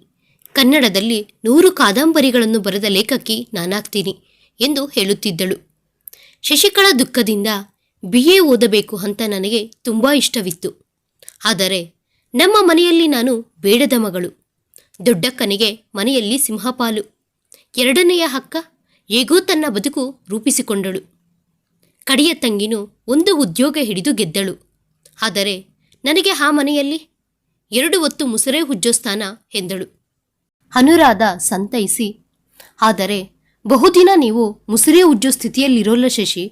[SPEAKER 1] ಕನ್ನಡದಲ್ಲಿ 100 ಕಾದಂಬರಿಗಳನ್ನು ಬರೆದ ಲೇಖಕಿ ನಾನಾಗ್ತೀನಿ ಎಂದು ಹೇಳುತ್ತಿದ್ದಳು. ಶಶಿಕಲಾ ದುಃಖದಿಂದ BA ಓದಬೇಕು ಅಂತ ನನಗೆ ತುಂಬ ಇಷ್ಟವಿತ್ತು. ಆದರೆ ನಮ್ಮ ಮನೆಯಲ್ಲಿ ನಾನು ಬೇಡದ ಮಗಳು. ದೊಡ್ಡಕ್ಕನಿಗೆ ಮನೆಯಲ್ಲಿ ಸಿಂಹಪಾಲು. ಎರಡನೆಯ ಅಕ್ಕ ಹೇಗೋ ತನ್ನ ಬದುಕು ರೂಪಿಸಿಕೊಂಡಳು. ಕಡೆಯ ತಂಗಿನೂ ಒಂದು ಉದ್ಯೋಗ ಹಿಡಿದು ಗೆದ್ದಳು. ಆದರೆ ನನಗೆ ಆ ಮನೆಯಲ್ಲಿ 2 ಹೊತ್ತು ಮುಸುರೆ ಹುಜ್ಜೋ ಸ್ಥಾನ ಎಂದಳು. ಅನುರಾಧ ಸಂತೈಸಿ, ಆದರೆ ಬಹುದಿನ ನೀವು ಮುಸುರೆ ಉಜ್ಜೋ ಸ್ಥಿತಿಯಲ್ಲಿರೋಲ್ಲ ಶಶಿ.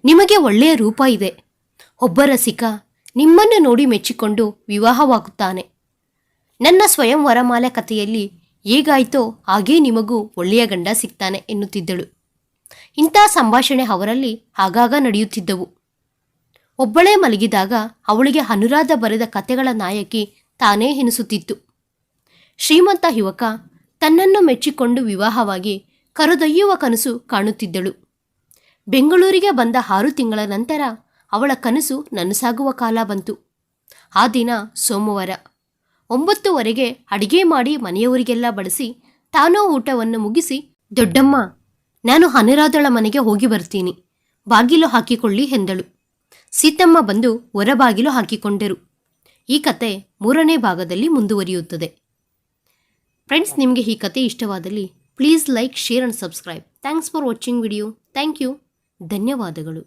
[SPEAKER 1] ನಿಮಗೆ ಒಳ್ಳೆಯ ರೂಪ ಇದೆ. ಒಬ್ಬ ರಸಿಕ ನಿಮ್ಮನ್ನು ನೋಡಿ ಮೆಚ್ಚಿಕೊಂಡು ವಿವಾಹವಾಗುತ್ತಾನೆ. ನನ್ನ ಸ್ವಯಂ ವರಮಾಲೆ ಕಥೆಯಲ್ಲಿ ಹೇಗಾಯ್ತೋ ಹಾಗೇ ನಿಮಗೂ ಒಳ್ಳೆಯ ಗಂಡ ಸಿಗ್ತಾನೆ ಎನ್ನುತ್ತಿದ್ದಳು. ಇಂಥ ಸಂಭಾಷಣೆ ಅವರಲ್ಲಿ ಆಗಾಗ ನಡೆಯುತ್ತಿದ್ದವು. ಒಬ್ಬಳೇ ಮಲಗಿದಾಗ ಅವಳಿಗೆ ಅನುರಾಧ ಬರೆದ ಕತೆಗಳ ನಾಯಕಿ ತಾನೇ ಎನಿಸುತ್ತಿತ್ತು. ಶ್ರೀಮಂತ ಯುವಕ ತನ್ನನ್ನು ಮೆಚ್ಚಿಕೊಂಡು ವಿವಾಹವಾಗಿ ಕರೆದೊಯ್ಯುವ ಕನಸು ಕಾಣುತ್ತಿದ್ದಳು. ಬೆಂಗಳೂರಿಗೆ ಬಂದ 6 ತಿಂಗಳ ನಂತರ ಅವಳ ಕನಸು ನನಸಾಗುವ ಕಾಲ ಬಂತು. ಆ ದಿನ ಸೋಮವಾರ. 9:00ವರೆಗೆ ಅಡಿಗೆ ಮಾಡಿ ಮನೆಯವರಿಗೆಲ್ಲ ಬಡಿಸಿ ತಾನೋ ಊಟವನ್ನು ಮುಗಿಸಿ, ದೊಡ್ಡಮ್ಮ ನಾನು ಅನುರಾಧಳ ಮನೆಗೆ ಹೋಗಿ ಬರ್ತೀನಿ, ಬಾಗಿಲು ಹಾಕಿಕೊಳ್ಳಿ ಎಂದಳು. ಸೀತಮ್ಮ ಬಂದು ಹೊರಬಾಗಿಲು ಹಾಕಿಕೊಂಡರು. ಈ ಕತೆ 3ನೇ ಭಾಗದಲ್ಲಿ ಮುಂದುವರಿಯುತ್ತದೆ. ಫ್ರೆಂಡ್ಸ್, ನಿಮಗೆ ಈ ಕತೆ ಇಷ್ಟವಾದಲ್ಲಿ please like, share and subscribe. Thanks for watching video. Thank you. ಧನ್ಯವಾದಗಳು.